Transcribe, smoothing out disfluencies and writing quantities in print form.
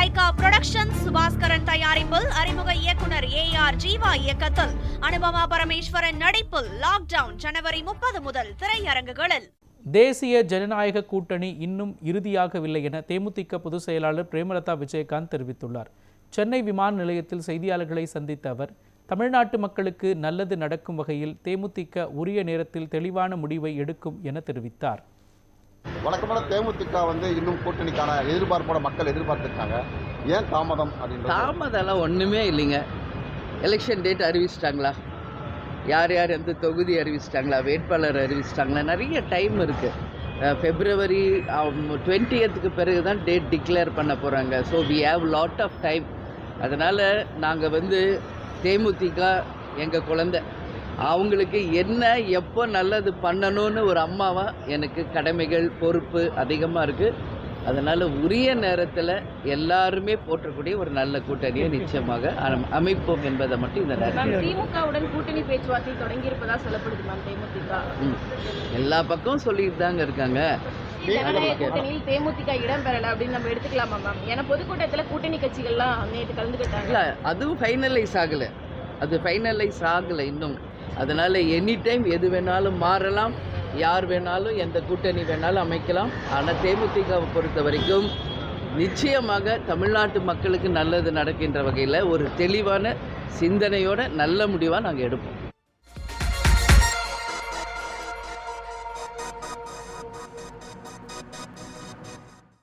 Lyca production Subaskaran தயாரிப்பில் அறிமுக இயக்குனர் AR ஜீவா இயக்கத்தில் அனுபமா பரமேஸ்வரன் நடிப்பில் லாக்டவுன் ஜனவரி 30 முதல் திரையரங்குகளில். தேசிய ஜனநாயக கூட்டணி இன்னும் இறுதியாகவில்லை என தேமுதிக பொதுச் செயலாளர் பிரேமலதா விஜயகாந்த் தெரிவித்துள்ளார். சென்னை விமான நிலையத்தில் செய்தியாளர்களை சந்தித்த அவர், தமிழ்நாட்டு மக்களுக்கு நல்லது நடக்கும் வகையில் தேமுதிக உரிய நேரத்தில் தெளிவான முடிவை எடுக்கும் என தெரிவித்தார். வழக்கமான தேமுதிக இன்னும் கூட்டணிக்கான எதிர்பார்ப்போட மக்கள் எதிர்பார்த்துருக்காங்க. ஏன் தாமதம்? தாமதம்லாம் ஒன்றுமே இல்லைங்க. எலெக்ஷன் டேட் அறிவிச்சிட்டாங்களா, யார் யார் எந்த தொகுதி அறிவிச்சிட்டாங்களா, வேட்பாளர் அறிவிச்சிட்டாங்களா, நிறைய டைம் இருக்குது. February 20th பிறகு தான் டேட் டிக்ளேர் பண்ண போகிறாங்க. So we have lot of time. அதனால் நாங்கள் தேமுதிக எங்கள் குழந்தை, அவங்களுக்கு என்ன எப்போ நல்லது பண்ணணும்னு ஒரு அம்மாவாக எனக்கு கடமைகள் பொறுப்பு அதிகமாக இருக்குது. அதனால் உரிய நேரத்தில் எல்லாருமே போற்றக்கூடிய ஒரு நல்ல கூட்டணியை நிச்சயமாக அமைப்போம் என்பதை மட்டும் இந்த நேரத்தில். திமுகவுடன் கூட்டணி பேச்சுவார்த்தை தொடங்கி இருப்பதா சொல்லப்படுது மேம். தேமுதிக எல்லா பக்கமும் சொல்லிட்டு தாங்க இருக்காங்க. கூட்டணியில் தேமுதிக இடம் பெறல அப்படின்னு நம்ம எடுத்துக்கலாமா மேம்? ஏன்னா பொதுக்கூட்டத்தில் கூட்டணி கட்சிகள்லாம் நேற்று கலந்துக்கிட்டாங்க. இல்லை, அதுவும் ஃபைனலைஸ் ஆகலை இன்னும். அதனால் எனி டைம் எது வேணாலும் மாறலாம், யார் வேணாலும் எந்த கூட்டணி வேணாலும் அமைக்கலாம். ஆனால் தேமுதிகவை பொறுத்த வரைக்கும் நிச்சயமாக தமிழ்நாட்டு மக்களுக்கு நல்லது நடக்கின்ற வகையில் ஒரு தெளிவான சிந்தனையோட நல்ல முடிவாக நாங்கள் எடுப்போம்.